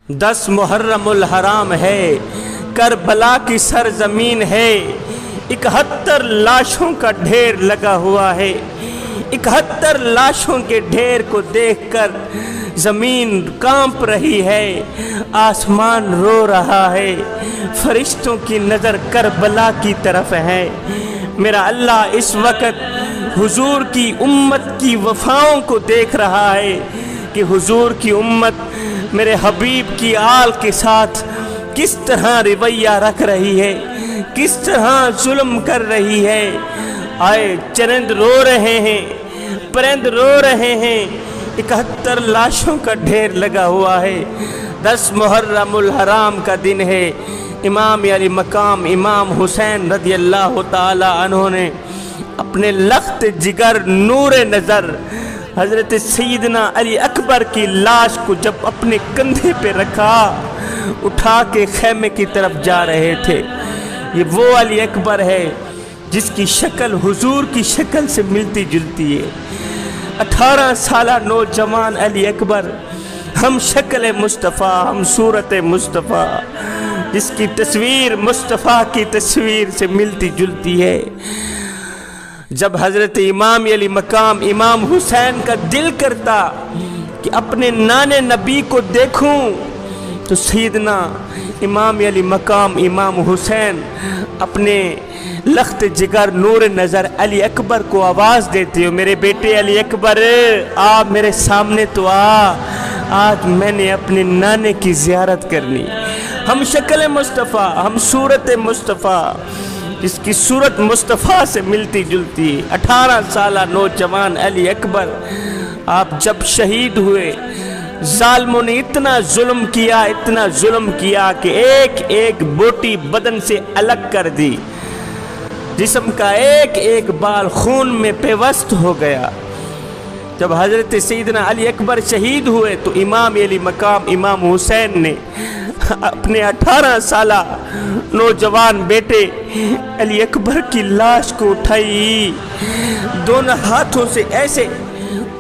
10 محرم الحرام ہے، کربلا کی سرزمین ہے، 71 لاشوں کا ڈھیر لگا ہوا ہے۔ 71 لاشوں کے ڈھیر کو دیکھ کر زمین کانپ رہی ہے، آسمان رو رہا ہے، فرشتوں کی نظر کربلا کی طرف ہے۔ میرا اللہ اس وقت حضور کی امت کی وفاؤں کو دیکھ رہا ہے کہ حضور کی امت میرے حبیب کی آل کے ساتھ کس طرح رویہ رکھ رہی ہے، کس طرح ظلم کر رہی ہے۔ آئے چرند رو رہے ہیں، پرند رو رہے ہیں، 71 لاشوں کا ڈھیر لگا ہوا ہے۔ 10 محرم الحرام کا دن ہے۔ امام علی مقام امام حسین رضی اللہ تعالی عنہ نے اپنے لخت جگر نور نظر حضرت سیدنا علی اکبر کی لاش کو جب اپنے کندھے پہ رکھا، اٹھا کے خیمے کی طرف جا رہے تھے۔ یہ وہ علی اکبر ہے جس کی شکل حضور کی شکل سے ملتی جلتی ہے۔ 18 سالہ نوجوان علی اکبر، ہم شکل مصطفیٰ، ہم صورت مصطفیٰ، جس کی تصویر مصطفیٰ کی تصویر سے ملتی جلتی ہے۔ جب حضرت امام علی مقام امام حسین کا دل کرتا کہ اپنے نانے نبی کو دیکھوں، تو سیدنا امام علی مقام امام حسین اپنے لخت جگر نور نظر علی اکبر کو آواز دیتے ہو، میرے بیٹے علی اکبر آپ میرے سامنے تو آج میں نے اپنے نانے کی زیارت کرنی۔ ہم شکل مصطفیٰ، ہم صورت مصطفیٰ، جس کی صورت مصطفیٰ سے ملتی جلتی۔ 18 سالہ نوجوان علی اکبر آپ جب شہید ہوئے، ظالموں نے اتنا ظلم کیا، اتنا ظلم کیا کہ ایک ایک بوٹی بدن سے الگ کر دی، جسم کا ایک ایک بال خون میں پیوست ہو گیا۔ جب حضرت سیدنا علی اکبر شہید ہوئے تو امام علی مقام امام حسین نے اپنے 18 سالہ نوجوان بیٹے علی اکبر کی لاش کو اٹھائی، دونوں ہاتھوں سے ایسے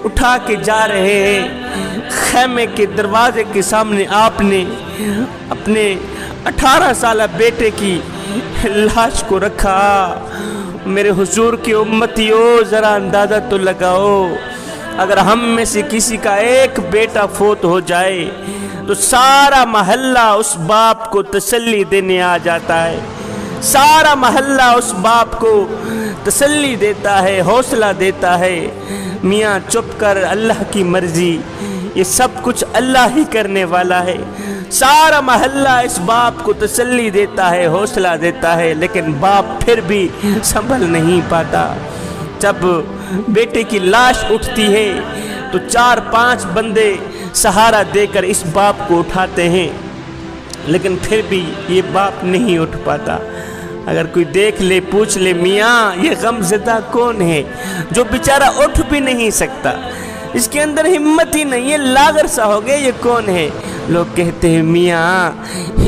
اٹھا کے جا رہے ہیں۔ خیمے کے دروازے کے سامنے آپ نے اپنے 18 سالہ بیٹے کی لاش کو رکھا۔ میرے حضور کی امتیوں ذرا اندازہ تو لگاؤ، اگر ہم میں سے کسی کا ایک بیٹا فوت ہو جائے تو سارا محلہ اس باپ کو تسلی دینے آ جاتا ہے، سارا محلہ اس باپ کو تسلی دیتا ہے، حوصلہ دیتا ہے، میاں چپ کر، اللہ کی مرضی، یہ سب کچھ اللہ ہی کرنے والا ہے۔ سارا محلہ اس باپ کو تسلی دیتا ہے، حوصلہ دیتا ہے، لیکن باپ پھر بھی سنبھل نہیں پاتا۔ جب بیٹے کی لاش اٹھتی ہے تو 4-5 بندے سہارا دے کر اس باپ کو اٹھاتے ہیں، لیکن پھر بھی یہ باپ نہیں اٹھ پاتا۔ اگر کوئی دیکھ لے، پوچھ لے، میاں یہ غم زدہ کون ہے جو بیچارہ اٹھ بھی نہیں سکتا، اس کے اندر ہمت ہی نہیں ہے، لاغر سا ہو گیا، یہ کون ہے؟ لوگ کہتے ہیں میاں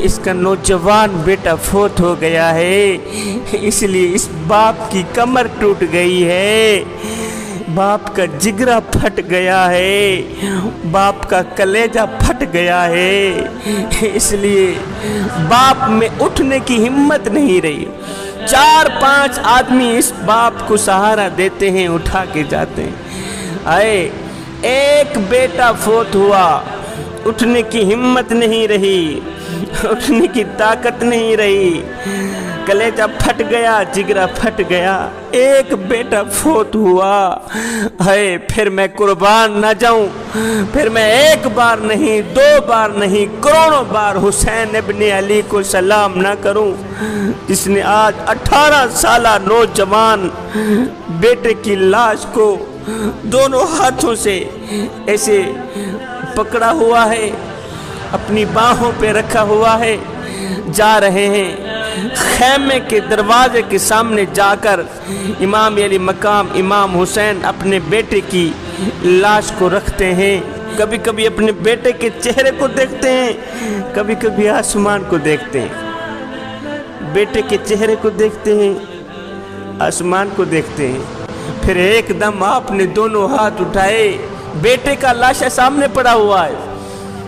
اس کا نوجوان بیٹا فوت ہو گیا ہے، اس لیے اس باپ کی کمر ٹوٹ گئی ہے، باپ کا جگرہ پھٹ گیا ہے، باپ کا کلیجہ پھٹ گیا ہے، اس لیے باپ میں اٹھنے کی ہمت نہیں رہی۔ 4-5 آدمی اس باپ کو سہارا دیتے ہیں، اٹھا کے جاتے ہیں۔ آئے ایک بیٹا فوت ہوا، اٹھنے کی ہمت نہیں رہی، اٹھنے کی طاقت نہیں رہی، کلیجہ پھٹ گیا، جگرہ پھٹ گیا، ایک بیٹا فوت ہوا۔ ہے پھر میں قربان نہ جاؤں، پھر میں ایک بار نہیں، 2 بار نہیں، کروڑوں بار حسین ابن علی کو سلام نہ کروں، جس نے آج 18 سالہ نوجوان بیٹے کی لاش کو دونوں ہاتھوں سے ایسے پکڑا ہوا ہے، اپنی باہوں پہ رکھا ہوا ہے۔ جا رہے ہیں خیمے کے دروازے کے سامنے جا کر امام علی مقام امام حسین اپنے بیٹے کی لاش کو رکھتے ہیں۔ کبھی کبھی اپنے بیٹے کے چہرے کو دیکھتے ہیں، کبھی کبھی آسمان کو دیکھتے ہیں، بیٹے کے چہرے کو دیکھتے ہیں، آسمان کو دیکھتے ہیں۔ پھر ایک دم آپ نے دونوں ہاتھ اٹھائے، بیٹے کا لاشا سامنے پڑا ہوا ہے،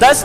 10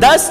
10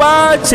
5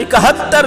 71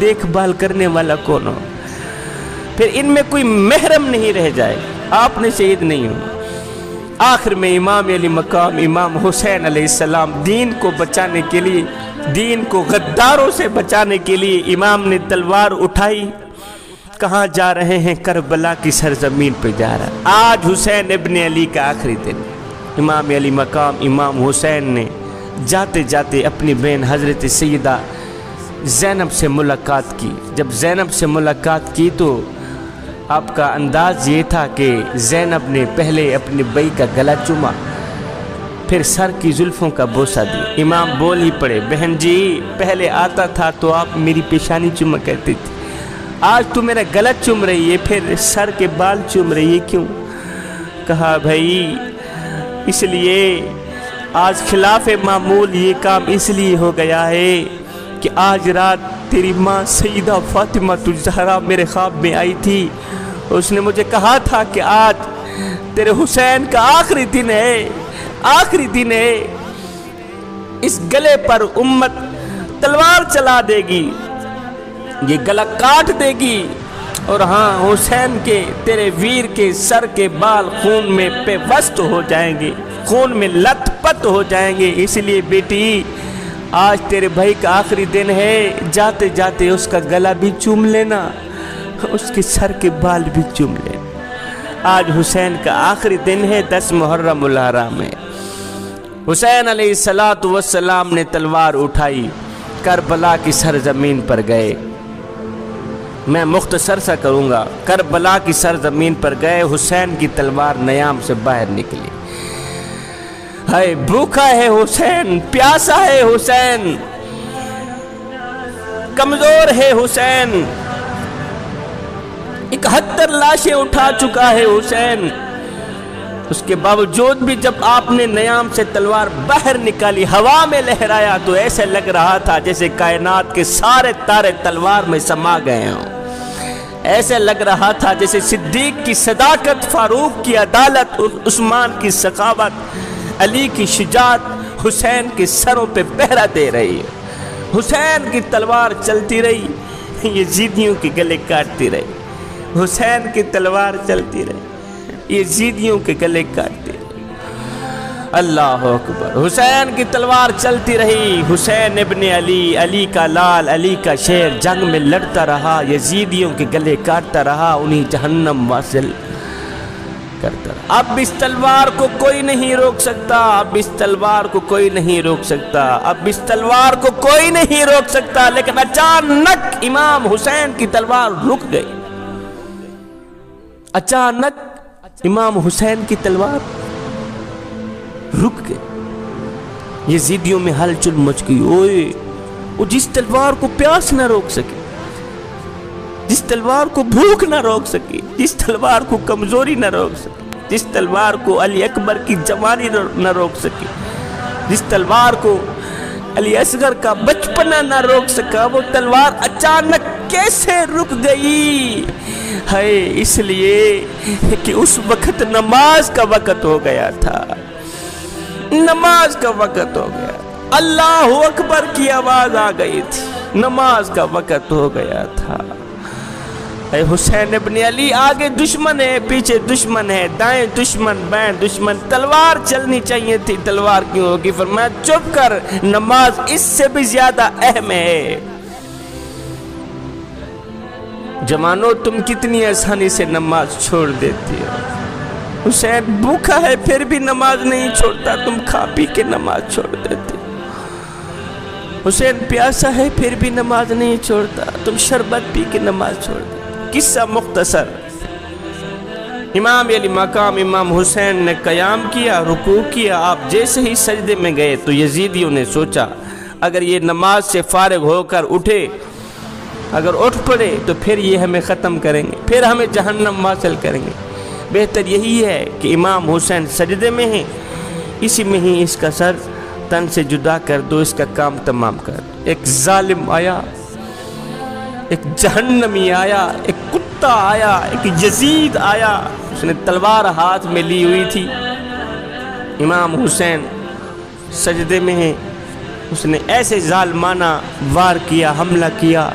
دیکھ بھال کرنے والا کون ہو؟ پھر ان میں کوئی محرم نہیں رہ جائے، آپ نے شہید نہیں ہو۔ آخر میں امام علی مقام امام حسین علیہ السلام دین کو بچانے کے لیے، دین کو غداروں سے بچانے کے لیے امام نے تلوار اٹھائی۔ کہاں جا رہے ہیں؟ کربلا کی سرزمین پہ جا رہا ہے۔ آج حسین ابن علی کا آخری دن۔ امام علی مقام امام حسین نے جاتے جاتے اپنی بہن حضرت سیدہ زینب سے ملاقات کی۔ جب زینب سے ملاقات کی تو آپ کا انداز یہ تھا کہ زینب نے پہلے اپنی بیٹی کا گلا چوما، پھر سر کی زلفوں کا بوسہ دی۔ امام بول ہی پڑے، بہن جی پہلے آتا تھا تو آپ میری پیشانی چوما کرتی تھی، آج تو میرا گلا چوم رہی ہے، پھر سر کے بال چوم رہی ہے، کیوں؟ کہا بھائی اس لیے آج خلاف معمول یہ کام اس لیے ہو گیا ہے کہ آج رات تیری ماں سیدہ فاطمہ الزہرا میرے خواب میں آئی تھی، اس نے مجھے کہا تھا کہ آج تیرے حسین کا آخری دن ہے، آخری دن ہے، اس گلے پر امت تلوار چلا دے گی، یہ گلا کاٹ دے گی، اور ہاں حسین کے تیرے ویر کے سر کے بال خون میں پیوست ہو جائیں گے، خون میں لت پت ہو جائیں گے۔ اس لیے بیٹی آج تیرے بھائی کا آخری دن ہے، جاتے جاتے اس کا گلا بھی چوم لینا، اس کے سر کے بال بھی چوم لینا۔ آج حسین کا آخری دن ہے، 10 محرم الحرام ہے۔ حسین علیہ السلام نے تلوار اٹھائی، کربلا کی سرزمین پر گئے۔ میں مختصر سا کروں گا۔ کربلا کی سرزمین پر گئے، حسین کی تلوار نیام سے باہر نکلی۔ ہے بھوکا ہے حسین، پیاسا ہے حسین، کمزور ہے حسین، 71 لاشیں اٹھا چکا ہے حسین۔ اس کے باوجود بھی جب آپ نے نیام سے تلوار باہر نکالی، ہوا میں لہرایا تو ایسے لگ رہا تھا جیسے کائنات کے سارے تارے تلوار میں سما گئے ہوں۔ ایسے لگ رہا تھا جیسے صدیق کی صداقت، فاروق کی عدالت، عثمان کی سخاوت، علی کی شجاعت حسین کے سروں پہ پہرا دے رہی ہے۔ حسین کی تلوار چلتی رہی، یزیدیوں کے گلے کاٹتی رہی۔ حسین کی تلوار چلتی رہی، یزیدیوں کے گلے کاٹتی رہی۔ اللہ اکبر۔ حسین کی تلوار چلتی رہی، حسین ابن علی، علی کا لال، علی کا شیر، جنگ میں لڑتا رہا، یزیدیوں کے گلے کاٹتا رہا، انہیں جہنم واصل کرتا رہا۔ اب اس تلوار کو کوئی نہیں روک سکتا، اب اس تلوار کو کوئی نہیں روک سکتا، اب اس تلوار کو کوئی نہیں روک سکتا۔ لیکن اچانک امام حسین کی تلوار رک گئی۔ اچانک امام حسین کی تلوار رک گئی۔ یزیدیوں میں ہلچل مچ گئی۔ اوئے، وہ جس تلوار کو پیاس نہ روک سکے، جس تلوار کو بھوک نہ روک سکی، جس تلوار کو کمزوری نہ روک سکی، جس تلوار کو علی اکبر کی جوانی نہ روک سکی، جس تلوار کو علی اصغر کا بچپنا نہ روک سکا، وہ تلوار اچانک کیسے رک گئی؟ ہے اس لیے کہ اس وقت نماز کا وقت ہو گیا تھا، نماز کا وقت ہو گیا، اللہ اکبر کی آواز آ گئی تھی، نماز کا وقت ہو گیا تھا۔ اے حسین ابن علی، آگے دشمن ہے، پیچھے دشمن ہے، دائیں دشمن، بائیں دشمن، تلوار چلنی چاہیے تھی، تلوار کیوں ہوگی؟ فرمایا چپ کر، نماز اس سے بھی زیادہ اہم ہے۔ جوانو، تم کتنی آسانی سے نماز چھوڑ دیتی ہو۔ حسین بھوکا ہے پھر بھی نماز نہیں چھوڑتا، تم کھا پی کے نماز چھوڑ دیتی ہو۔ حسین پیاسا ہے پھر بھی نماز نہیں چھوڑتا، تم شربت پی کے نماز چھوڑ دیتی۔ قصہ مختصر، امام علی مقام امام حسین نے قیام کیا، رکوع کیا، آپ جیسے ہی سجدے میں گئے تو یزیدیوں نے سوچا اگر یہ نماز سے فارغ ہو کر اٹھے، اگر اٹھ پڑے تو پھر یہ ہمیں ختم کریں گے، پھر ہمیں جہنم واصل کریں گے، بہتر یہی ہے کہ امام حسین سجدے میں ہیں، اسی میں ہی اس کا سر تن سے جدا کر دو، اس کا کام تمام کر دو۔ ایک ظالم آیا، ایک جہنمی آیا، ایک کتا آیا، ایک یزید آیا، اس نے تلوار ہاتھ میں لی ہوئی تھی۔ امام حسین سجدے میں ہیں، اس نے ایسے ظالمانہ وار کیا، حملہ کیا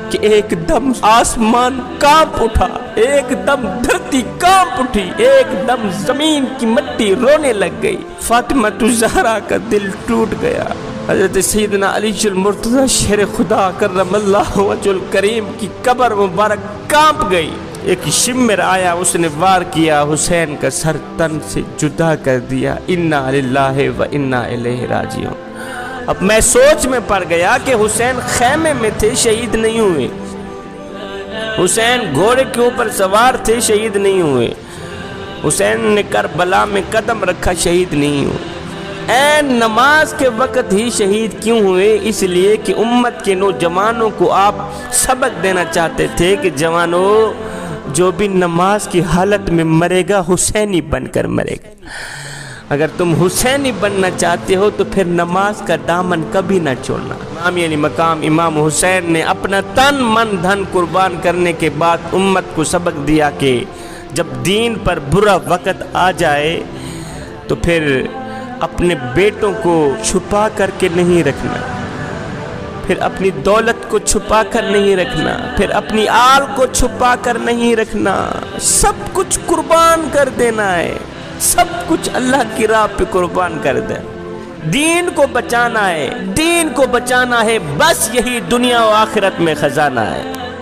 کہ ایک دم آسمان کانپ اٹھا، ایک دم دھرتی کانپ اٹھی، ایک دم زمین کی مٹی رونے لگ گئی۔ فاطمہ الزہرا کا دل ٹوٹ گیا۔ حضرت سیدنا علی المرتضی شیر خدا کرم اللہ وجہ الکریم کی قبر مبارک کانپ گئی۔ ایک شمر آیا، اس نے وار کیا، حسین کا سر تن سے جدا کر دیا۔ انا للہ و انا الیہ راجعون۔ اب میں سوچ میں پڑ گیا کہ حسین خیمے میں تھے، شہید نہیں ہوئے۔ حسین گھوڑے کے اوپر سوار تھے، شہید نہیں ہوئے۔ حسین نے کربلا میں قدم رکھا، شہید نہیں ہوئے۔ این نماز کے وقت ہی شہید کیوں ہوئے؟ اس لیے کہ امت کے نوجوانوں کو آپ سبق دینا چاہتے تھے کہ جوانوں، جو بھی نماز کی حالت میں مرے گا حسینی بن کر مرے گا۔ اگر تم حسینی بننا چاہتے ہو تو پھر نماز کا دامن کبھی نہ چھوڑنا۔ امام یعنی مقام امام حسین نے اپنا تن من دھن قربان کرنے کے بعد امت کو سبق دیا کہ جب دین پر برا وقت آ جائے تو پھر اپنے بیٹوں کو چھپا کر کے نہیں رکھنا، پھر اپنی دولت کو چھپا کر نہیں رکھنا، پھر اپنی آل کو چھپا کر نہیں رکھنا، سب کچھ قربان کر دینا ہے، سب کچھ اللہ کی راہ پہ قربان کر دے۔ دین کو بچانا ہے، دین کو بچانا ہے، بس یہی دنیا و آخرت میں خزانہ ہے۔